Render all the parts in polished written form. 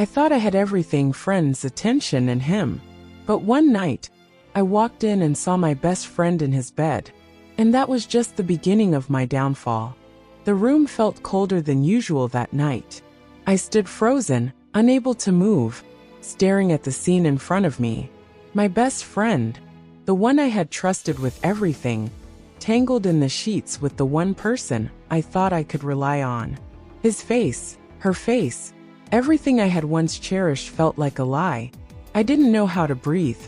I thought I had everything, friends, attention, and him. But one night, I walked in and saw my best friend in his bed. And that was just the beginning of my downfall. The room felt colder than usual that night. I stood frozen, unable to move, staring at the scene in front of me. My best friend, the one I had trusted with everything, tangled in the sheets with the one person I thought I could rely on. His face, her face, everything I had once cherished felt like a lie. I didn't know how to breathe.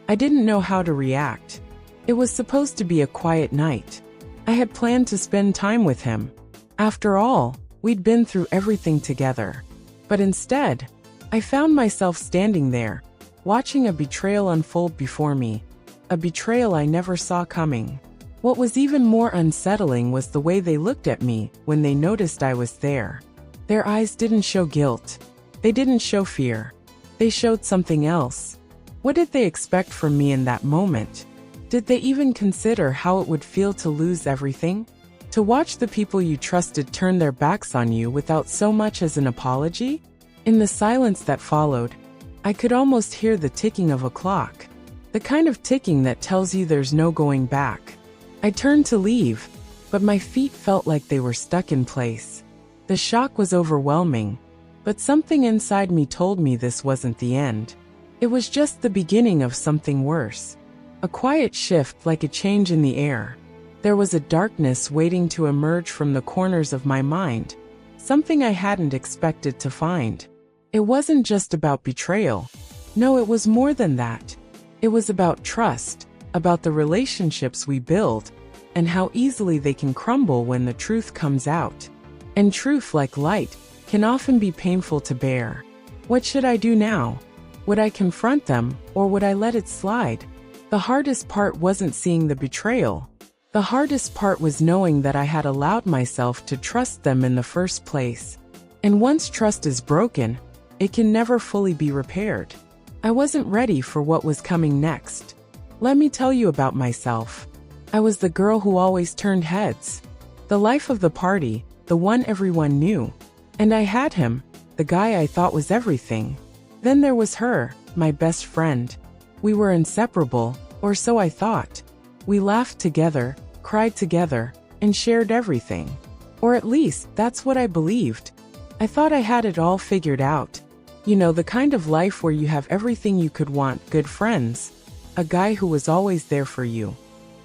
I didn't know how to react. It was supposed to be a quiet night. I had planned to spend time with him. After all, we'd been through everything together. But instead, I found myself standing there, watching a betrayal unfold before me. A betrayal I never saw coming. What was even more unsettling was the way they looked at me when they noticed I was there. Their eyes didn't show guilt. They didn't show fear. They showed something else. What did they expect from me in that moment? Did they even consider how it would feel to lose everything? To watch the people you trusted turn their backs on you without so much as an apology? In the silence that followed, I could almost hear the ticking of a clock. The kind of ticking that tells you there's no going back. I turned to leave, but my feet felt like they were stuck in place. The shock was overwhelming, but something inside me told me this wasn't the end. It was just the beginning of something worse. A quiet shift, like a change in the air. There was a darkness waiting to emerge from the corners of my mind, something I hadn't expected to find. It wasn't just about betrayal. No, it was more than that. It was about trust, about the relationships we build, and how easily they can crumble when the truth comes out. And truth, like light, can often be painful to bear. What should I do now? Would I confront them, or would I let it slide? The hardest part wasn't seeing the betrayal. The hardest part was knowing that I had allowed myself to trust them in the first place. And once trust is broken, it can never fully be repaired. I wasn't ready for what was coming next. Let me tell you about myself. I was the girl who always turned heads. The life of the party, the one everyone knew. And I had him, the guy I thought was everything. Then there was her, my best friend. We were inseparable, or so I thought. We laughed together, cried together, and shared everything. Or at least, that's what I believed. I thought I had it all figured out. You know, the kind of life where you have everything you could want, good friends, a guy who was always there for you,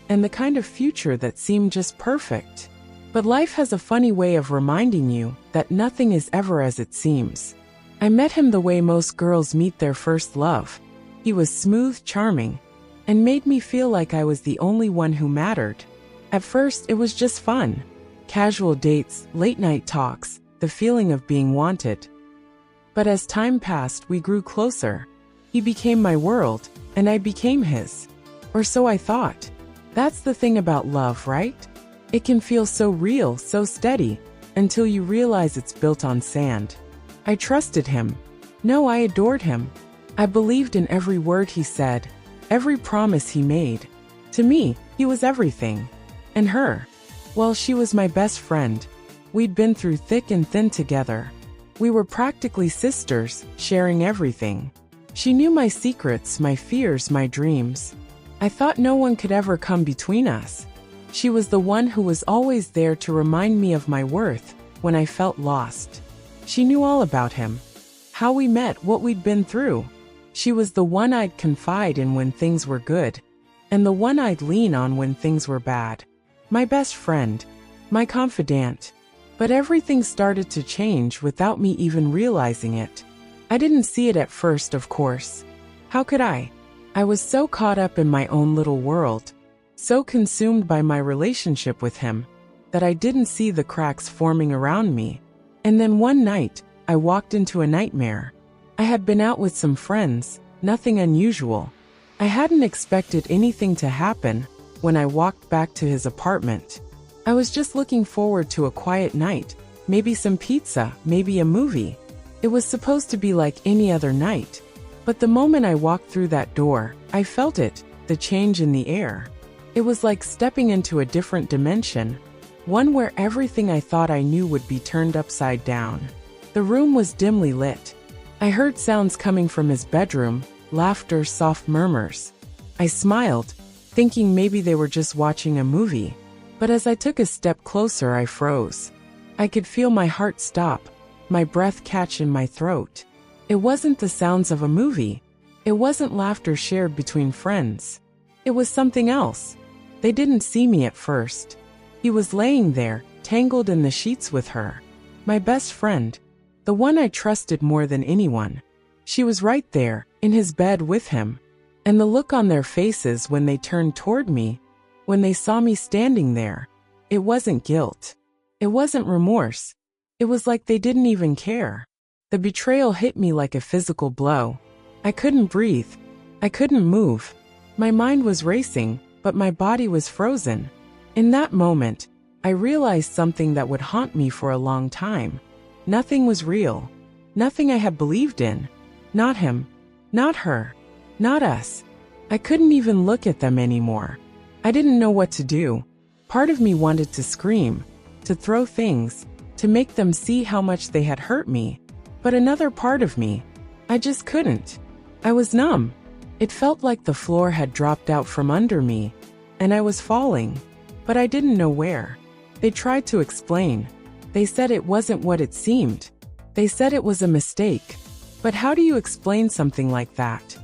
and the kind of future that seemed just perfect. But life has a funny way of reminding you that nothing is ever as it seems. I met him the way most girls meet their first love. He was smooth, charming, and made me feel like I was the only one who mattered. At first, it was just fun. Casual dates, late-night talks, the feeling of being wanted. But as time passed, we grew closer. He became my world, and I became his. Or so I thought. That's the thing about love, right? It can feel so real, so steady, until you realize it's built on sand. I trusted him. No, I adored him. I believed in every word he said, every promise he made. To me, he was everything. And her? Well, she was my best friend. We'd been through thick and thin together. We were practically sisters, sharing everything. She knew my secrets, my fears, my dreams. I thought no one could ever come between us. She was the one who was always there to remind me of my worth when I felt lost. She knew all about him, how we met, what we'd been through. She was the one I'd confide in when things were good, and the one I'd lean on when things were bad. My best friend, my confidant. But everything started to change without me even realizing it. I didn't see it at first, of course. How could I? I was so caught up in my own little world, so consumed by my relationship with him, that I didn't see the cracks forming around me. And then one night, I walked into a nightmare. I had been out with some friends, nothing unusual. I hadn't expected anything to happen when I walked back to his apartment. I was just looking forward to a quiet night, maybe some pizza, maybe a movie. It was supposed to be like any other night. But the moment I walked through that door, I felt it, the change in the air. It was like stepping into a different dimension, one where everything I thought I knew would be turned upside down. The room was dimly lit. I heard sounds coming from his bedroom, laughter, soft murmurs. I smiled, thinking maybe they were just watching a movie. But as I took a step closer, I froze. I could feel my heart stop, my breath catch in my throat. It wasn't the sounds of a movie. It wasn't laughter shared between friends. It was something else. They didn't see me at first. He was laying there, tangled in the sheets with her. My best friend. The one I trusted more than anyone. She was right there, in his bed with him. And the look on their faces when they turned toward me, when they saw me standing there, it wasn't guilt. It wasn't remorse. It was like they didn't even care. The betrayal hit me like a physical blow. I couldn't breathe. I couldn't move. My mind was racing, but my body was frozen. In that moment, I realized something that would haunt me for a long time. Nothing was real. Nothing I had believed in. Not him. Not her. Not us. I couldn't even look at them anymore. I didn't know what to do. Part of me wanted to scream, to throw things, to make them see how much they had hurt me. But another part of me, I just couldn't. I was numb. It felt like the floor had dropped out from under me, and I was falling. But I didn't know where. They tried to explain. They said it wasn't what it seemed. They said it was a mistake. But how do you explain something like that?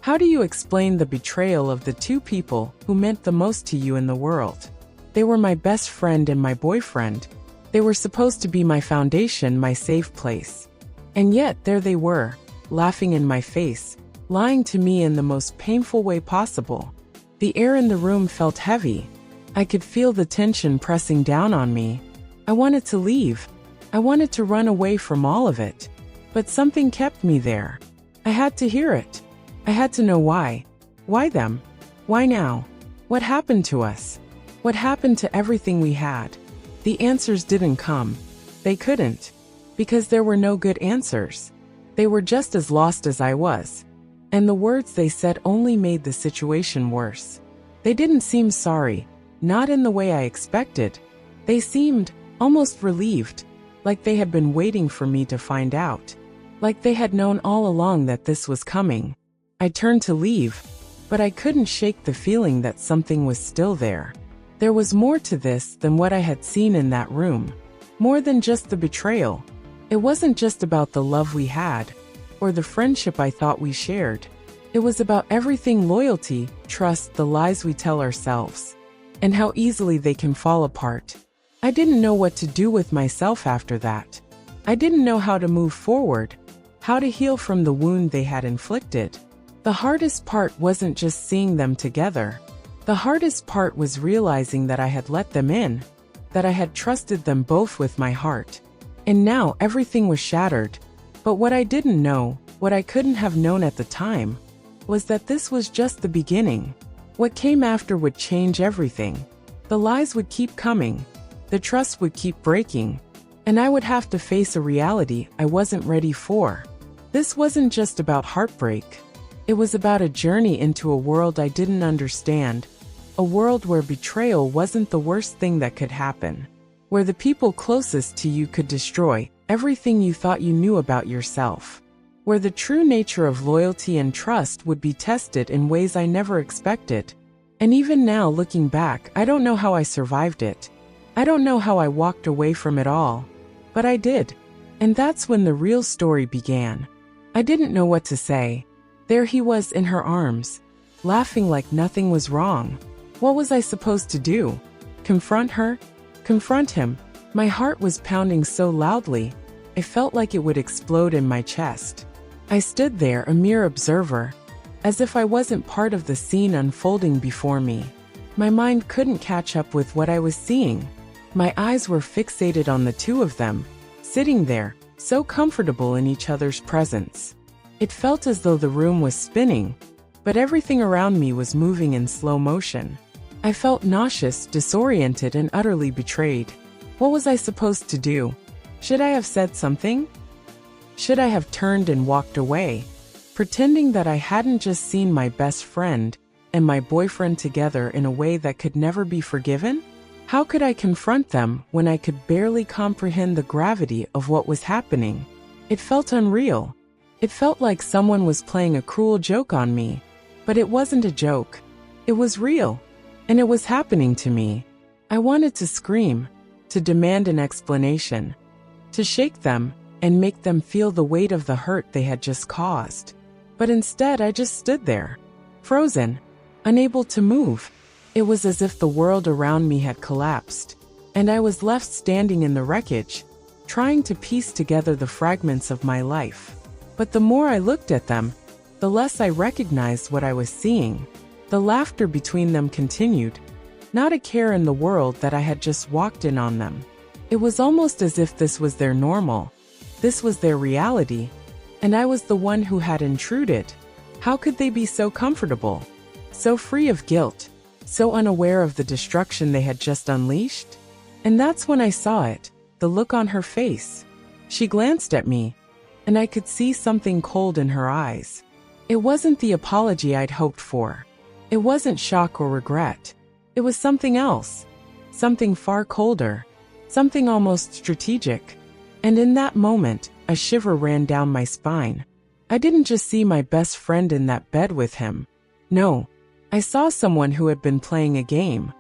How do you explain the betrayal of the two people who meant the most to you in the world? They were my best friend and my boyfriend. They were supposed to be my foundation, my safe place. And yet there they were, laughing in my face, lying to me in the most painful way possible. The air in the room felt heavy. I could feel the tension pressing down on me. I wanted to leave. I wanted to run away from all of it. But something kept me there. I had to hear it. I had to know why. Why them? Why now? What happened to us? What happened to everything we had? The answers didn't come. They couldn't. Because there were no good answers. They were just as lost as I was. And the words they said only made the situation worse. They didn't seem sorry, not in the way I expected. They seemed almost relieved, like they had been waiting for me to find out. Like they had known all along that this was coming. I turned to leave, but I couldn't shake the feeling that something was still there. There was more to this than what I had seen in that room. More than just the betrayal. It wasn't just about the love we had, or the friendship I thought we shared. It was about everything: loyalty, trust, the lies we tell ourselves, and how easily they can fall apart. I didn't know what to do with myself after that. I didn't know how to move forward, how to heal from the wound they had inflicted. The hardest part wasn't just seeing them together. The hardest part was realizing that I had let them in, that I had trusted them both with my heart. And now everything was shattered. But what I didn't know, what I couldn't have known at the time, was that this was just the beginning. What came after would change everything. The lies would keep coming. The trust would keep breaking. And I would have to face a reality I wasn't ready for. This wasn't just about heartbreak. It was about a journey into a world I didn't understand. A world where betrayal wasn't the worst thing that could happen. Where the people closest to you could destroy everything you thought you knew about yourself. Where the true nature of loyalty and trust would be tested in ways I never expected. And even now, looking back, I don't know how I survived it. I don't know how I walked away from it all. But I did. And that's when the real story began. I didn't know what to say. There he was in her arms, laughing like nothing was wrong. What was I supposed to do? Confront her? Confront him? My heart was pounding so loudly, I felt like it would explode in my chest. I stood there, a mere observer, as if I wasn't part of the scene unfolding before me. My mind couldn't catch up with what I was seeing. My eyes were fixated on the two of them, sitting there, so comfortable in each other's presence. It felt as though the room was spinning, but everything around me was moving in slow motion. I felt nauseous, disoriented, and utterly betrayed. What was I supposed to do? Should I have said something? Should I have turned and walked away, pretending that I hadn't just seen my best friend and my boyfriend together in a way that could never be forgiven? How could I confront them when I could barely comprehend the gravity of what was happening? It felt unreal. It felt like someone was playing a cruel joke on me. But it wasn't a joke. It was real. And it was happening to me. I wanted to scream, to demand an explanation, to shake them and make them feel the weight of the hurt they had just caused. But instead, I just stood there, frozen, unable to move. It was as if the world around me had collapsed, and I was left standing in the wreckage, trying to piece together the fragments of my life. But the more I looked at them, the less I recognized what I was seeing. The laughter between them continued, not a care in the world that I had just walked in on them. It was almost as if this was their normal. This was their reality, and I was the one who had intruded. How could they be so comfortable, so free of guilt, so unaware of the destruction they had just unleashed? And that's when I saw it, the look on her face. She glanced at me, and I could see something cold in her eyes. It wasn't the apology I'd hoped for. It wasn't shock or regret. It was something else, something far colder, something almost strategic. And in that moment, a shiver ran down my spine. I didn't just see my best friend in that bed with him. No, I saw someone who had been playing a game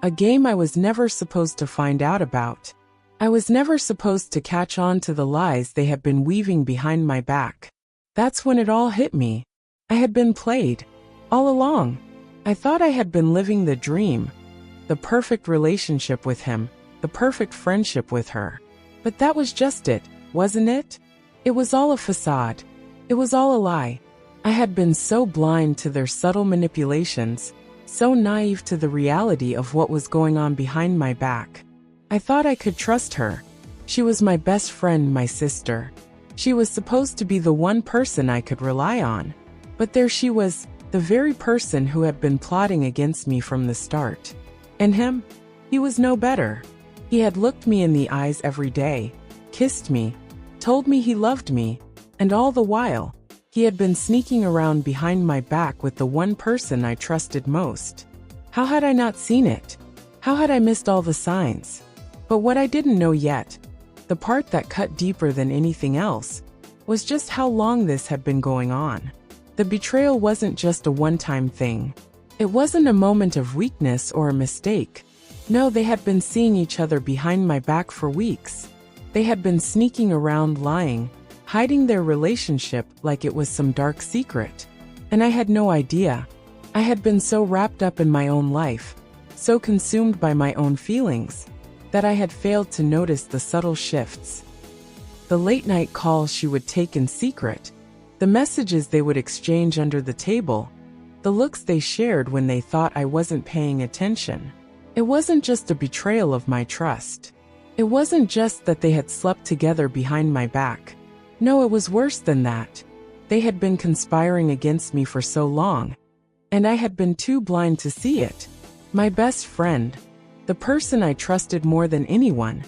I was never supposed to find out about. I was never supposed to catch on to the lies they had been weaving behind my back. That's when it all hit me. I had been played, all along. I thought I had been living the dream, the perfect relationship with him, the perfect friendship with her. But that was just it, wasn't it? It was all a facade. It was all a lie. I had been so blind to their subtle manipulations, so naive to the reality of what was going on behind my back. I thought I could trust her. She was my best friend, my sister. She was supposed to be the one person I could rely on. But there she was, the very person who had been plotting against me from the start. And him? He was no better. He had looked me in the eyes every day, kissed me, told me he loved me, and all the while, he had been sneaking around behind my back with the one person I trusted most. How had I not seen it? How had I missed all the signs? But what I didn't know yet, the part that cut deeper than anything else, was just how long this had been going on. The betrayal wasn't just a one-time thing. It wasn't a moment of weakness or a mistake. No, they had been seeing each other behind my back for weeks. They had been sneaking around lying, hiding their relationship like it was some dark secret. And I had no idea. I had been so wrapped up in my own life, so consumed by my own feelings, that I had failed to notice the subtle shifts. The late-night calls she would take in secret, the messages they would exchange under the table, the looks they shared when they thought I wasn't paying attention. It wasn't just a betrayal of my trust. It wasn't just that they had slept together behind my back. No, it was worse than that. They had been conspiring against me for so long, and I had been too blind to see it. My best friend, the person I trusted more than anyone,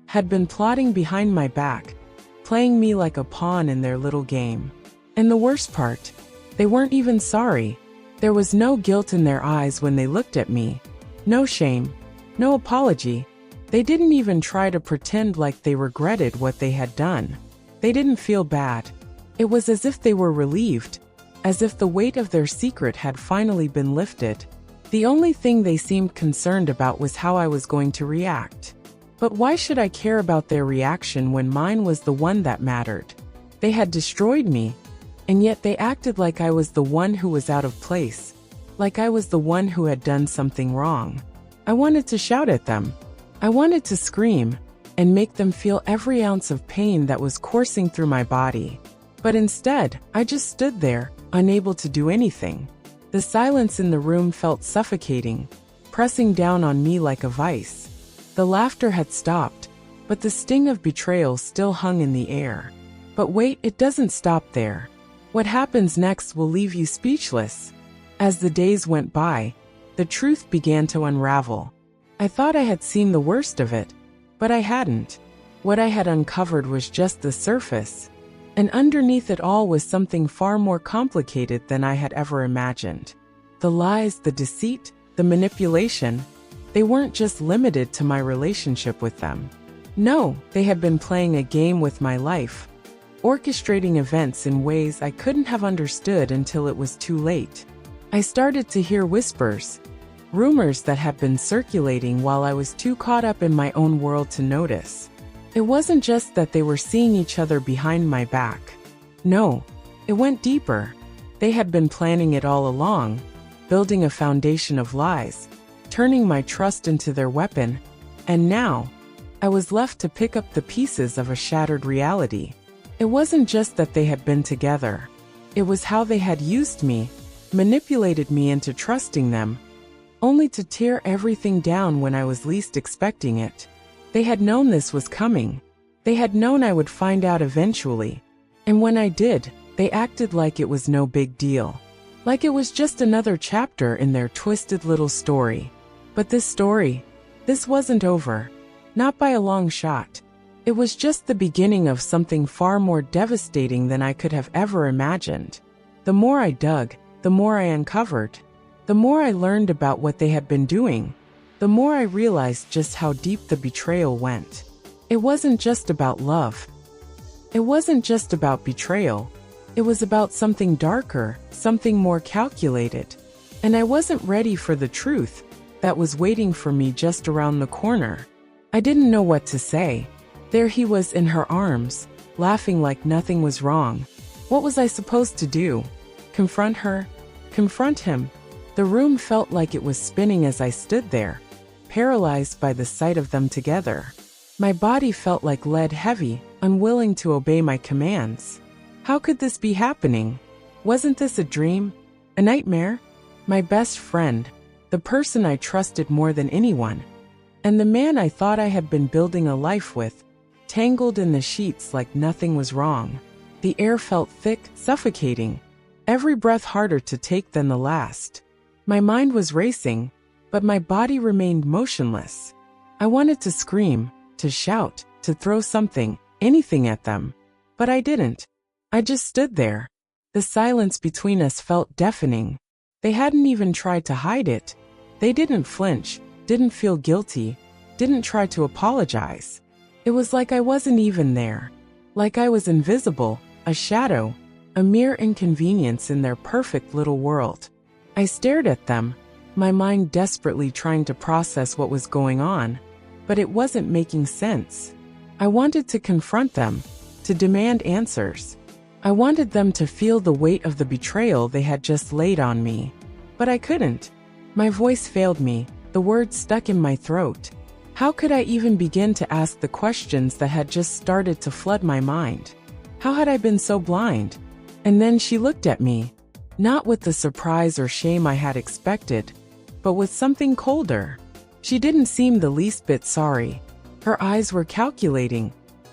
had been plotting behind my back, playing me like a pawn in their little game. And the worst part, they weren't even sorry. There was no guilt in their eyes when they looked at me. No shame, no apology. They didn't even try to pretend like they regretted what they had done. They didn't feel bad. It was as if they were relieved, as if the weight of their secret had finally been lifted. The only thing they seemed concerned about was how I was going to react. But why should I care about their reaction when mine was the one that mattered? They had destroyed me, and yet they acted like I was the one who was out of place, like I was the one who had done something wrong. I wanted to shout at them. I wanted to scream and make them feel every ounce of pain that was coursing through my body. But instead, I just stood there, unable to do anything. The silence in the room felt suffocating, pressing down on me like a vice. The laughter had stopped, but the sting of betrayal still hung in the air. But wait, it doesn't stop there. What happens next will leave you speechless. As the days went by, the truth began to unravel. I thought I had seen the worst of it, but I hadn't. What I had uncovered was just the surface, and underneath it all was something far more complicated than I had ever imagined. The lies, the deceit, the manipulation, they weren't just limited to my relationship with them. No, they had been playing a game with my life, orchestrating events in ways I couldn't have understood until it was too late. I started to hear whispers, rumors that had been circulating while I was too caught up in my own world to notice. It wasn't just that they were seeing each other behind my back. No, it went deeper. They had been planning it all along, building a foundation of lies, turning my trust into their weapon, and now, I was left to pick up the pieces of a shattered reality. It wasn't just that they had been together. It was how they had used me, manipulated me into trusting them, only to tear everything down when I was least expecting it. They had known this was coming. They had known I would find out eventually. And when I did, they acted like it was no big deal. Like it was just another chapter in their twisted little story. But this wasn't over. Not by a long shot. It was just the beginning of something far more devastating than I could have ever imagined. The more I dug, the more I uncovered. The more I learned about what they had been doing, the more I realized just how deep the betrayal went. It wasn't just about love. It wasn't just about betrayal. It was about something darker, something more calculated. And I wasn't ready for the truth that was waiting for me just around the corner. I didn't know what to say. There he was in her arms, laughing like nothing was wrong. What was I supposed to do? Confront her? Confront him? The room felt like it was spinning as I stood there, paralyzed by the sight of them together. My body felt like lead heavy, unwilling to obey my commands. How could this be happening? Wasn't this a dream? A nightmare? My best friend, the person I trusted more than anyone, and the man I thought I had been building a life with, tangled in the sheets like nothing was wrong. The air felt thick, suffocating, every breath harder to take than the last. My mind was racing, but my body remained motionless. I wanted to scream, to shout, to throw something, anything at them. But I didn't. I just stood there. The silence between us felt deafening. They hadn't even tried to hide it. They didn't flinch, didn't feel guilty, didn't try to apologize. It was like I wasn't even there. Like I was invisible, a shadow, a mere inconvenience in their perfect little world. I stared at them, my mind desperately trying to process what was going on, but it wasn't making sense. I wanted to confront them, to demand answers. I wanted them to feel the weight of the betrayal they had just laid on me. But I couldn't. My voice failed me, the words stuck in my throat. How could I even begin to ask the questions that had just started to flood my mind? How had I been so blind? And then she looked at me. Not with the surprise or shame I had expected, but with something colder. She didn't seem the least bit sorry. Her eyes were calculating,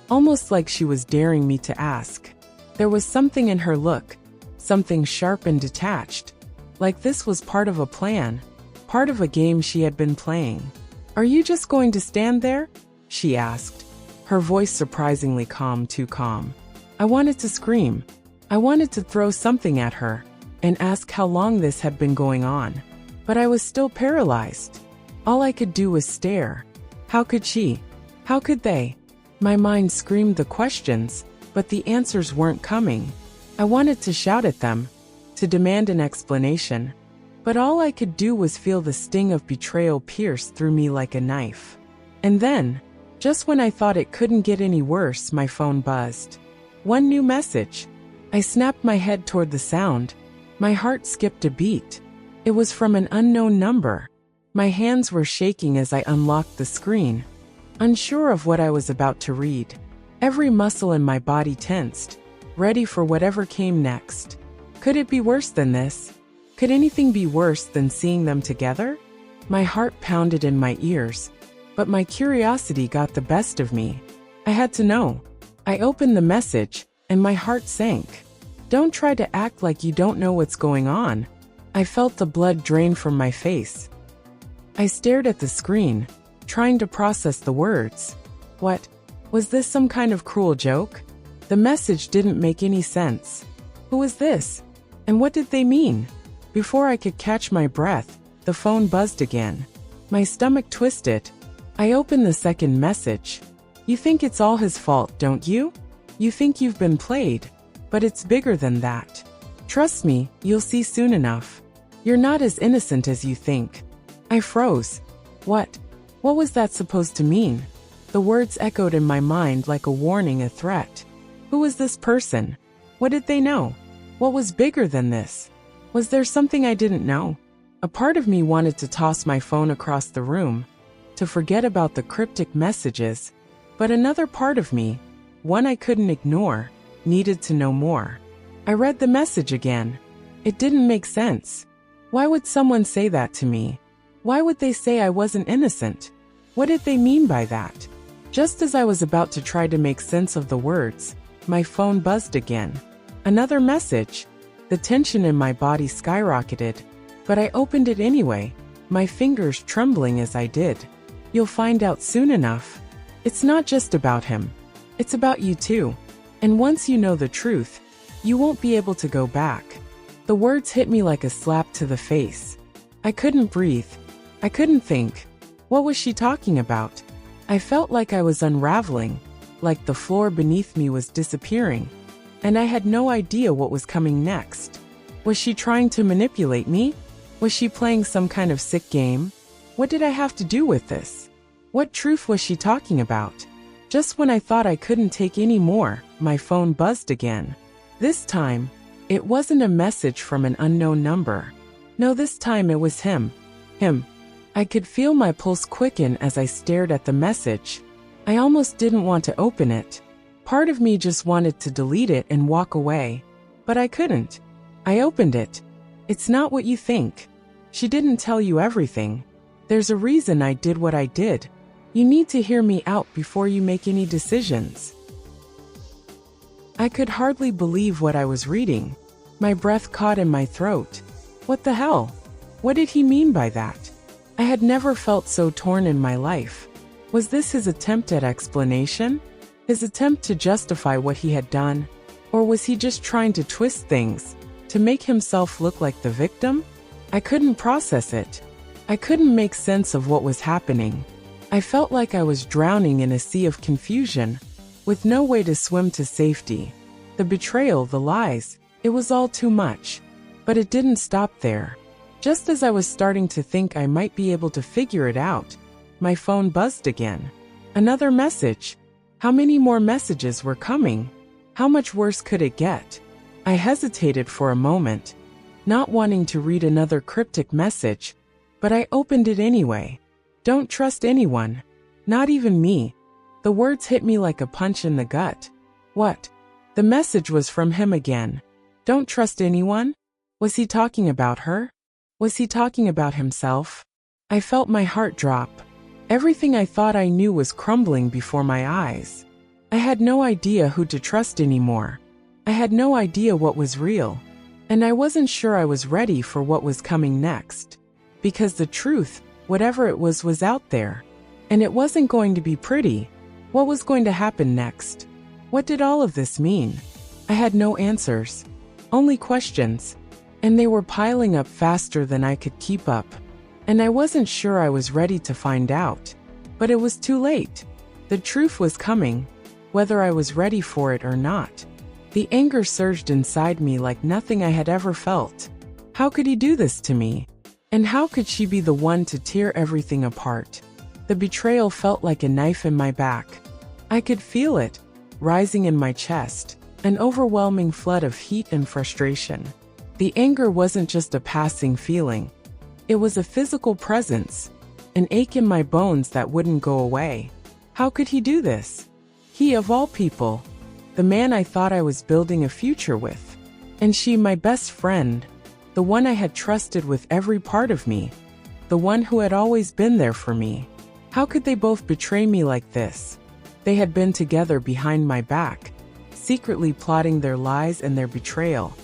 almost like she was daring me to ask. There was something in her look, something sharp and detached, like this was part of a plan, part of a game she had been playing. "Are you just going to stand there?" she asked, her voice surprisingly calm, too calm. I wanted to scream. I wanted to throw something at her and ask how long this had been going on. But I was still paralyzed. All I could do was stare. How could she? How could they? My mind screamed the questions, but the answers weren't coming. I wanted to shout at them, to demand an explanation. But all I could do was feel the sting of betrayal pierce through me like a knife. And then, just when I thought it couldn't get any worse, my phone buzzed. One new message. I snapped my head toward the sound. My heart skipped a beat. It was from an unknown number. My hands were shaking as I unlocked the screen, unsure of what I was about to read. Every muscle in my body tensed, ready for whatever came next. Could it be worse than this? Could anything be worse than seeing them together? My heart pounded in my ears, but my curiosity got the best of me. I had to know. I opened the message, and my heart sank. Don't try to act like you don't know what's going on. I felt the blood drain from my face. I stared at the screen, trying to process the words. What? Was this some kind of cruel joke? The message didn't make any sense. Who was this? And what did they mean? Before I could catch my breath, the phone buzzed again. My stomach twisted. I opened the second message. You think it's all his fault, don't you? You think you've been played, but it's bigger than that. Trust me, you'll see soon enough. You're not as innocent as you think." I froze. What? What was that supposed to mean? The words echoed in my mind like a warning, a threat. Who was this person? What did they know? What was bigger than this? Was there something I didn't know? A part of me wanted to toss my phone across the room, to forget about the cryptic messages, but another part of me, one I couldn't ignore, needed to know more. I read the message again. It didn't make sense. Why would someone say that to me? Why would they say I wasn't innocent? What did they mean by that? Just as I was about to try to make sense of the words, my phone buzzed again. Another message. The tension in my body skyrocketed, but I opened it anyway, my fingers trembling as I did. "You'll find out soon enough. It's not just about him. It's about you too. And once you know the truth, you won't be able to go back." The words hit me like a slap to the face. I couldn't breathe. I couldn't think. What was she talking about? I felt like I was unraveling, like the floor beneath me was disappearing, and I had no idea what was coming next. Was she trying to manipulate me? Was she playing some kind of sick game? What did I have to do with this? What truth was she talking about? Just when I thought I couldn't take any more, my phone buzzed again. This time, it wasn't a message from an unknown number. No, this time it was him. Him. I could feel my pulse quicken as I stared at the message. I almost didn't want to open it. Part of me just wanted to delete it and walk away. But I couldn't. I opened it. "It's not what you think. She didn't tell you everything. There's a reason I did what I did. You need to hear me out before you make any decisions." I could hardly believe what I was reading. My breath caught in my throat. What the hell? What did he mean by that? I had never felt so torn in my life. Was this his attempt at explanation? His attempt to justify what he had done? Or was he just trying to twist things, to make himself look like the victim? I couldn't process it. I couldn't make sense of what was happening. I felt like I was drowning in a sea of confusion, with no way to swim to safety. The betrayal, the lies, it was all too much. But it didn't stop there. Just as I was starting to think I might be able to figure it out, my phone buzzed again. Another message. How many more messages were coming? How much worse could it get? I hesitated for a moment, not wanting to read another cryptic message, but I opened it anyway. "Don't trust anyone. Not even me." The words hit me like a punch in the gut. What? The message was from him again. Don't trust anyone? Was he talking about her? Was he talking about himself? I felt my heart drop. Everything I thought I knew was crumbling before my eyes. I had no idea who to trust anymore. I had no idea what was real. And I wasn't sure I was ready for what was coming next. Because the truth, whatever it was out there. And it wasn't going to be pretty. What was going to happen next? What did all of this mean? I had no answers. Only questions. And they were piling up faster than I could keep up. And I wasn't sure I was ready to find out. But it was too late. The truth was coming, whether I was ready for it or not. The anger surged inside me like nothing I had ever felt. How could he do this to me? And how could she be the one to tear everything apart? The betrayal felt like a knife in my back. I could feel it, rising in my chest, an overwhelming flood of heat and frustration. The anger wasn't just a passing feeling. It was a physical presence, an ache in my bones that wouldn't go away. How could he do this? He, of all people, the man I thought I was building a future with. And she, my best friend, the one I had trusted with every part of me, the one who had always been there for me. How could they both betray me like this? They had been together behind my back, secretly plotting their lies and their betrayal.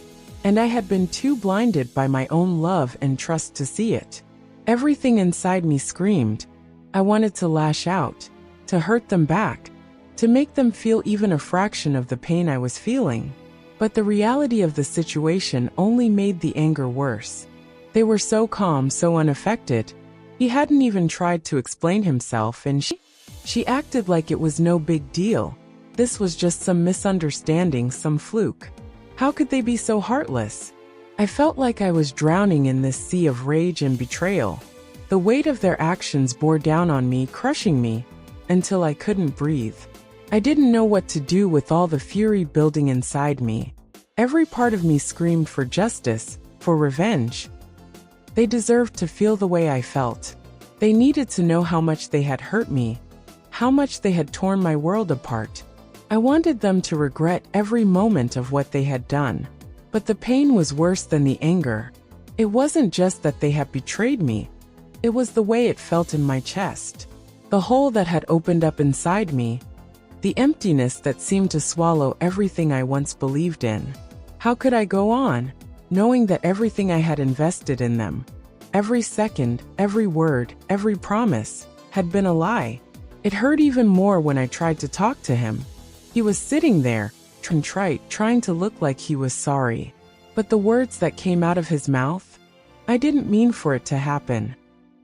And I had been too blinded by my own love and trust to see it. Everything inside me screamed. I wanted to lash out, to hurt them back, to make them feel even a fraction of the pain I was feeling. But the reality of the situation only made the anger worse. They were so calm, so unaffected. He hadn't even tried to explain himself, and she acted like it was no big deal. this was just some misunderstanding, some fluke. How could they be so heartless? I felt like I was drowning in this sea of rage and betrayal. The weight of their actions bore down on me, crushing me, until I couldn't breathe. I didn't know what to do with all the fury building inside me. Every part of me screamed for justice, for revenge. They deserved to feel the way I felt. They needed to know how much they had hurt me, how much they had torn my world apart. I wanted them to regret every moment of what they had done. But the pain was worse than the anger. It wasn't just that they had betrayed me. It was the way it felt in my chest. The hole that had opened up inside me. The emptiness that seemed to swallow everything I once believed in. How could I go on, knowing that everything I had invested in them, every second, every word, every promise, had been a lie? It hurt even more when I tried to talk to him. He was sitting there, contrite, trying to look like he was sorry. But the words that came out of his mouth, I didn't mean for it to happen.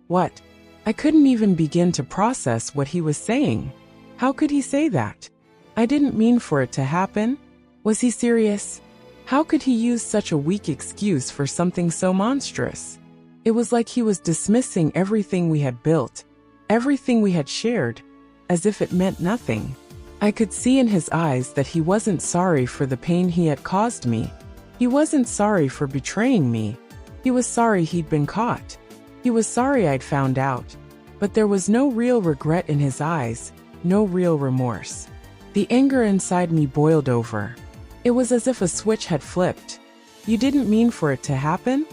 What? I couldn't even begin to process what he was saying. How could he say that? I didn't mean for it to happen? Was he serious? How could he use such a weak excuse for something so monstrous? It was like he was dismissing everything we had built, everything we had shared, as if it meant nothing. I could see in his eyes that he wasn't sorry for the pain he had caused me. He wasn't sorry for betraying me. He was sorry he'd been caught. He was sorry I'd found out. But there was no real regret in his eyes, no real remorse. The anger inside me boiled over. It was as if a switch had flipped. You didn't mean for it to happen?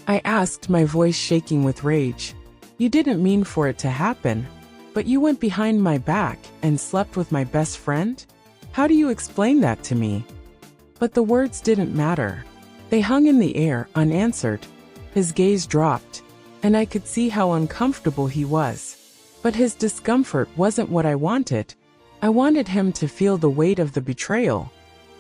I asked, my voice shaking with rage. You didn't mean for it to happen? But you went behind my back and slept with my best friend? How do you explain that to me? But the words didn't matter. They hung in the air, unanswered. His gaze dropped, and I could see how uncomfortable he was. But his discomfort wasn't what I wanted. I wanted him to feel the weight of the betrayal.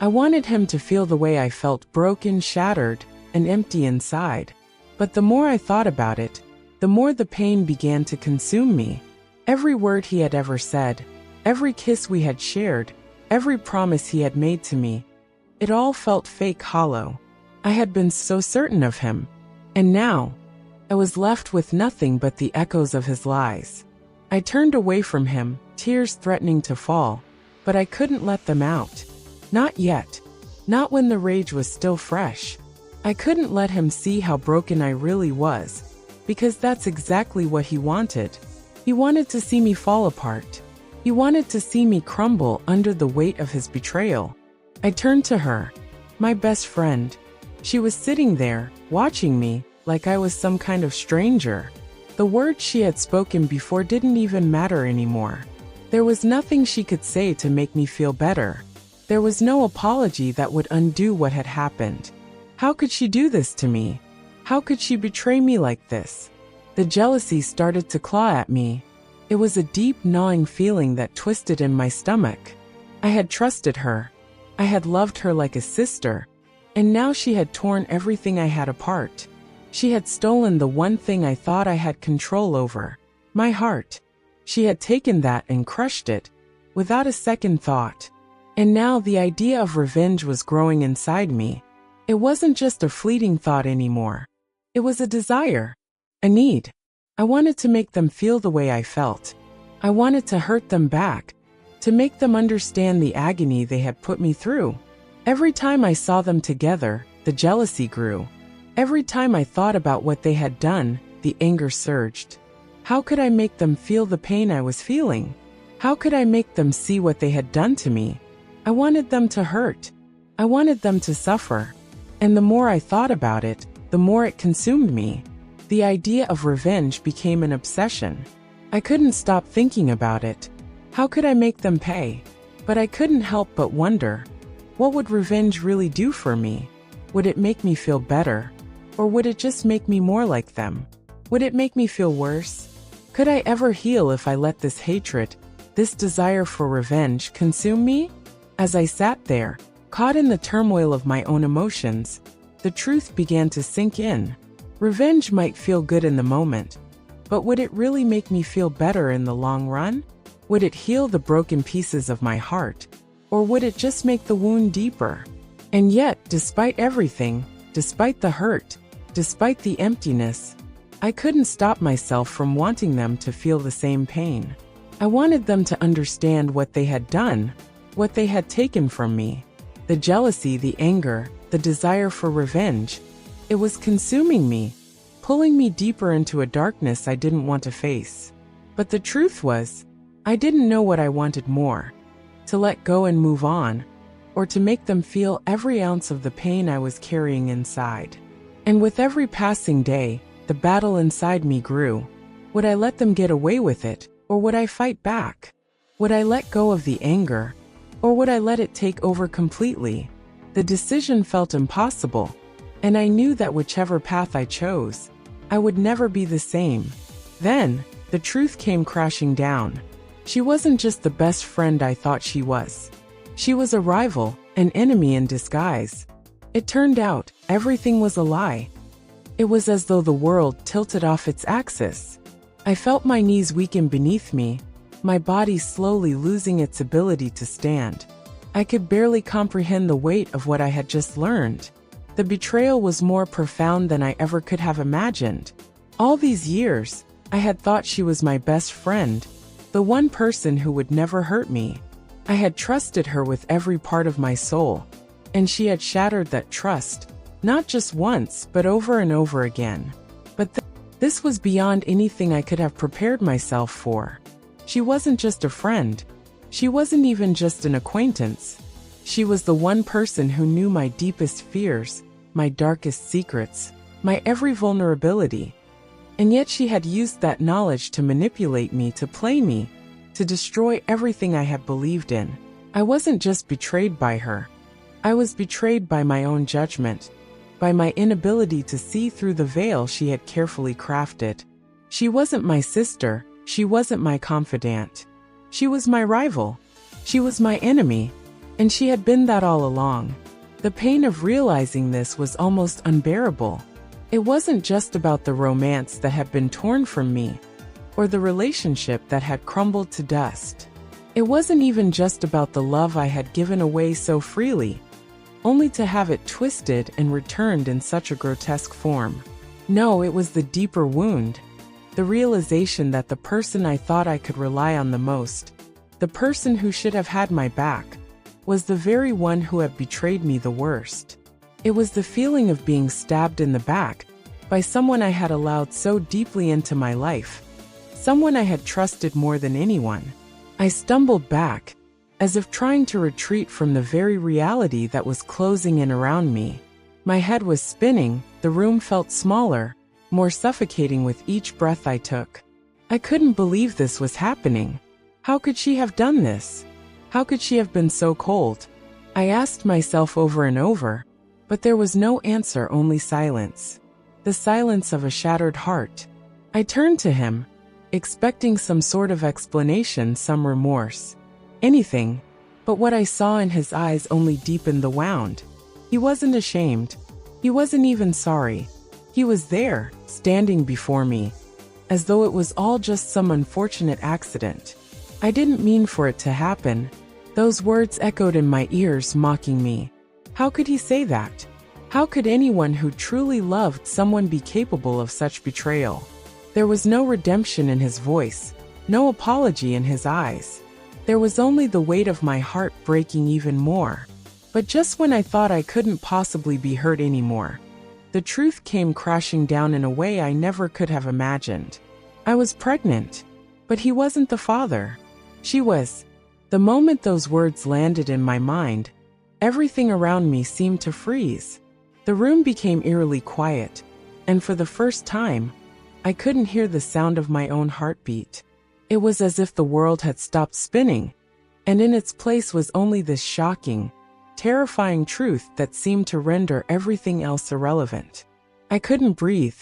I wanted him to feel the way I felt, broken, shattered, and empty inside. But the more I thought about it, the more the pain began to consume me. Every word he had ever said, every kiss we had shared, every promise he had made to me, it all felt fake, hollow. I had been so certain of him. And now, I was left with nothing but the echoes of his lies. I turned away from him, tears threatening to fall, but I couldn't let them out. Not yet. Not when the rage was still fresh. I couldn't let him see how broken I really was, because that's exactly what he wanted. He wanted to see me fall apart. He wanted to see me crumble under the weight of his betrayal. I turned to her, my best friend. She was sitting there, watching me, like I was some kind of stranger. The words she had spoken before didn't even matter anymore. There was nothing she could say to make me feel better. There was no apology that would undo what had happened. How could she do this to me? How could she betray me like this? The jealousy started to claw at me. It was a deep, gnawing feeling that twisted in my stomach. I had trusted her. I had loved her like a sister. And now she had torn everything I had apart. She had stolen the one thing I thought I had control over, my heart. She had taken that and crushed it, without a second thought. And now the idea of revenge was growing inside me. It wasn't just a fleeting thought anymore. It was a desire. A need. I wanted to make them feel the way I felt. I wanted to hurt them back, to make them understand the agony they had put me through. Every time I saw them together, the jealousy grew. Every time I thought about what they had done, the anger surged. How could I make them feel the pain I was feeling? How could I make them see what they had done to me? I wanted them to hurt. I wanted them to suffer. And the more I thought about it, the more it consumed me. The idea of revenge became an obsession. I couldn't stop thinking about it. How could I make them pay? But I couldn't help but wonder, what would revenge really do for me? Would it make me feel better? Or would it just make me more like them? Would it make me feel worse? Could I ever heal if I let this hatred, this desire for revenge, consume me? As I sat there, caught in the turmoil of my own emotions, the truth began to sink in. Revenge might feel good in the moment, but would it really make me feel better in the long run? Would it heal the broken pieces of my heart? Or would it just make the wound deeper? And yet, despite everything, despite the hurt, despite the emptiness, I couldn't stop myself from wanting them to feel the same pain. I wanted them to understand what they had done, what they had taken from me. The jealousy, the anger, the desire for revenge. It was consuming me, pulling me deeper into a darkness I didn't want to face. But the truth was, I didn't know what I wanted more. To let go and move on, or to make them feel every ounce of the pain I was carrying inside. And with every passing day, the battle inside me grew. Would I let them get away with it, or would I fight back? Would I let go of the anger, or would I let it take over completely? The decision felt impossible, and I knew that whichever path I chose, I would never be the same. Then, the truth came crashing down. She wasn't just the best friend I thought she was. She was a rival, an enemy in disguise. It turned out, everything was a lie. It was as though the world tilted off its axis. I felt my knees weaken beneath me, my body slowly losing its ability to stand. I could barely comprehend the weight of what I had just learned. The betrayal was more profound than I ever could have imagined. All these years, I had thought she was my best friend, the one person who would never hurt me. I had trusted her with every part of my soul, and she had shattered that trust, not just once, but over and over again. But this was beyond anything I could have prepared myself for. She wasn't just a friend. She wasn't even just an acquaintance. She was the one person who knew my deepest fears, my darkest secrets, my every vulnerability. And yet she had used that knowledge to manipulate me, to play me, to destroy everything I had believed in. I wasn't just betrayed by her. I was betrayed by my own judgment, by my inability to see through the veil she had carefully crafted. She wasn't my sister. She wasn't my confidant. She was my rival. She was my enemy. And she had been that all along. The pain of realizing this was almost unbearable. It wasn't just about the romance that had been torn from me, or the relationship that had crumbled to dust. It wasn't even just about the love I had given away so freely, only to have it twisted and returned in such a grotesque form. No, it was the deeper wound, the realization that the person I thought I could rely on the most, the person who should have had my back, was the very one who had betrayed me the worst. It was the feeling of being stabbed in the back by someone I had allowed so deeply into my life, someone I had trusted more than anyone. I stumbled back, as if trying to retreat from the very reality that was closing in around me. My head was spinning, the room felt smaller, more suffocating with each breath I took. I couldn't believe this was happening. How could she have done this? How could she have been so cold? I asked myself over and over, but there was no answer, only silence. The silence of a shattered heart. I turned to him, expecting some sort of explanation, some remorse. Anything, but what I saw in his eyes only deepened the wound. He wasn't ashamed. He wasn't even sorry. He was there, standing before me, as though it was all just some unfortunate accident. I didn't mean for it to happen. Those words echoed in my ears, mocking me. How could he say that? How could anyone who truly loved someone be capable of such betrayal? There was no redemption in his voice, no apology in his eyes. There was only the weight of my heart breaking even more. But just when I thought I couldn't possibly be hurt anymore, the truth came crashing down in a way I never could have imagined. I was pregnant, but he wasn't the father. She was. The moment those words landed in my mind, everything around me seemed to freeze. The room became eerily quiet, and for the first time, I couldn't hear the sound of my own heartbeat. It was as if the world had stopped spinning, and in its place was only this shocking, terrifying truth that seemed to render everything else irrelevant. I couldn't breathe.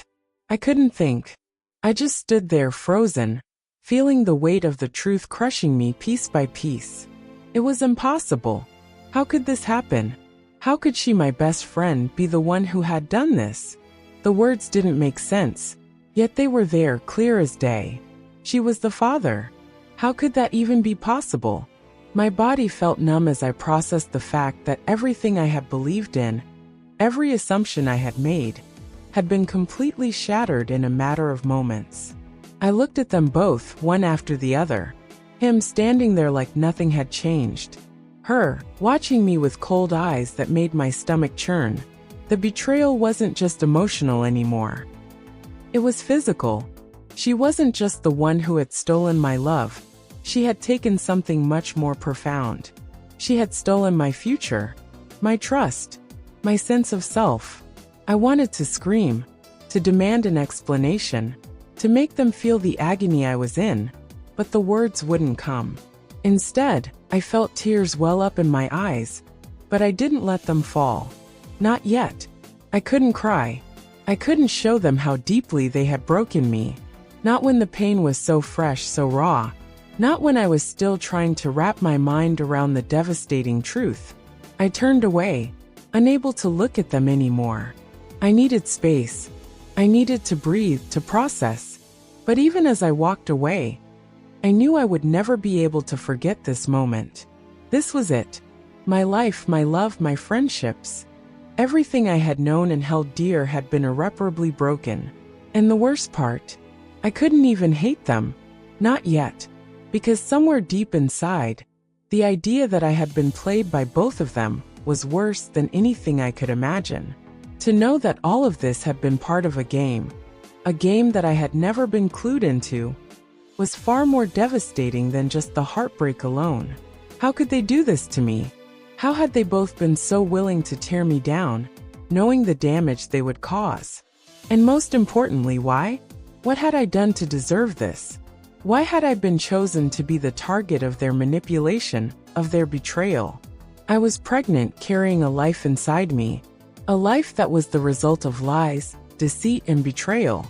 I couldn't think. I just stood there frozen, feeling the weight of the truth crushing me piece by piece. It was impossible. How could this happen? How could she, my best friend, be the one who had done this? The words didn't make sense, yet they were there, clear as day. She was the father. How could that even be possible? My body felt numb as I processed the fact that everything I had believed in, every assumption I had made, had been completely shattered in a matter of moments. I looked at them both, one after the other. Him standing there like nothing had changed. Her, watching me with cold eyes that made my stomach churn. The betrayal wasn't just emotional anymore. It was physical. She wasn't just the one who had stolen my love. She had taken something much more profound. She had stolen my future, my trust, my sense of self. I wanted to scream, to demand an explanation, to make them feel the agony I was in, but the words wouldn't come. Instead, I felt tears well up in my eyes, but I didn't let them fall. Not yet. I couldn't cry. I couldn't show them how deeply they had broken me. Not when the pain was so fresh, so raw. Not when I was still trying to wrap my mind around the devastating truth. I turned away, unable to look at them anymore. I needed space. I needed to breathe, to process. But even as I walked away, I knew I would never be able to forget this moment. This was it. My life, my love, my friendships. Everything I had known and held dear had been irreparably broken. And the worst part, I couldn't even hate them. Not yet. Because somewhere deep inside, the idea that I had been played by both of them was worse than anything I could imagine. To know that all of this had been part of a game that I had never been clued into, was far more devastating than just the heartbreak alone. How could they do this to me? How had they both been so willing to tear me down, knowing the damage they would cause? And most importantly, why? What had I done to deserve this? Why had I been chosen to be the target of their manipulation, of their betrayal? I was pregnant, carrying a life inside me, a life that was the result of lies, deceit, and betrayal.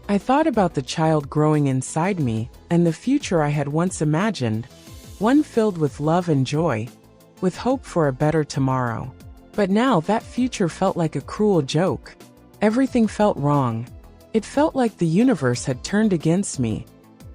I thought about the child growing inside me and the future I had once imagined, one filled with love and joy, with hope for a better tomorrow. But now that future felt like a cruel joke. Everything felt wrong. It felt like the universe had turned against me,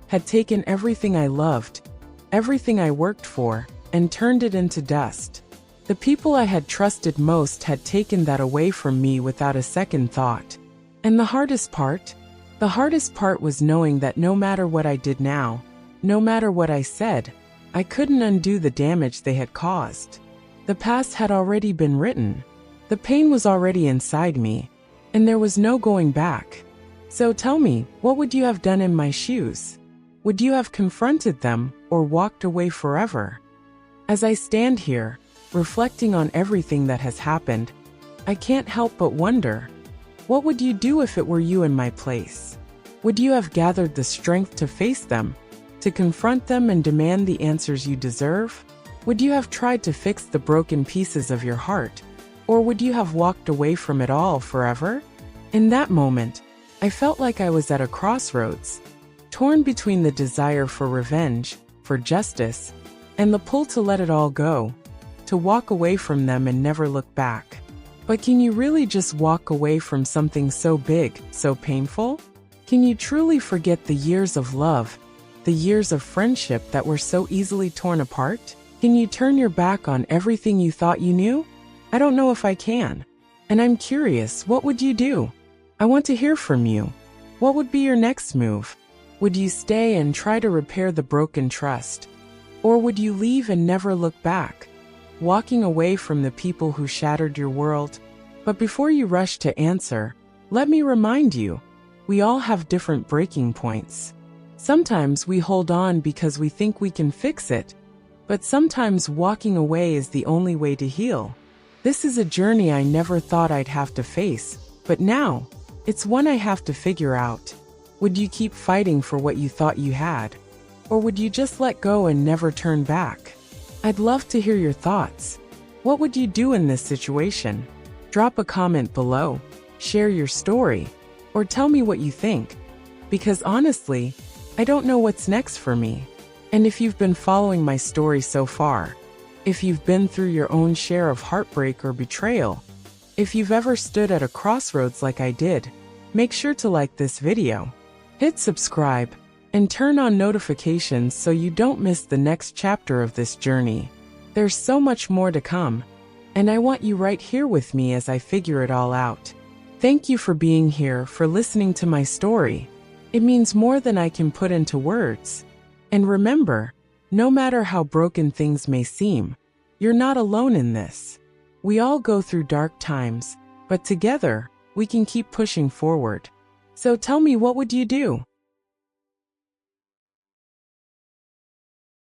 had taken everything I loved, everything I worked for, and turned it into dust. The people I had trusted most had taken that away from me without a second thought. And the hardest part was knowing that no matter what I did now, no matter what I said, I couldn't undo the damage they had caused. The past had already been written. The pain was already inside me, and there was no going back. So tell me, what would you have done in my shoes? Would you have confronted them or walked away forever? As I stand here, reflecting on everything that has happened, I can't help but wonder, what would you do if it were you in my place? Would you have gathered the strength to face them, to confront them and demand the answers you deserve? Would you have tried to fix the broken pieces of your heart, or would you have walked away from it all forever? In that moment, I felt like I was at a crossroads, torn between the desire for revenge, for justice, and the pull to let it all go, to walk away from them and never look back. But can you really just walk away from something so big, so painful? Can you truly forget the years of love, the years of friendship that were so easily torn apart? Can you turn your back on everything you thought you knew? I don't know if I can. And I'm curious, what would you do? I want to hear from you. What would be your next move? Would you stay and try to repair the broken trust? Or would you leave and never look back, walking away from the people who shattered your world? But before you rush to answer, let me remind you, we all have different breaking points. Sometimes we hold on because we think we can fix it, but sometimes walking away is the only way to heal. This is a journey I never thought I'd have to face, but now, it's one I have to figure out. Would you keep fighting for what you thought you had? Or would you just let go and never turn back? I'd love to hear your thoughts. What would you do in this situation? Drop a comment below, share your story, or tell me what you think. Because honestly, I don't know what's next for me. And if you've been following my story so far, if you've been through your own share of heartbreak or betrayal, if you've ever stood at a crossroads like I did, make sure to like this video. Hit subscribe, and turn on notifications so you don't miss the next chapter of this journey. There's so much more to come, and I want you right here with me as I figure it all out. Thank you for being here, for listening to my story. It means more than I can put into words. And remember, no matter how broken things may seem, you're not alone in this. We all go through dark times, but together, we can keep pushing forward. So tell me, what would you do?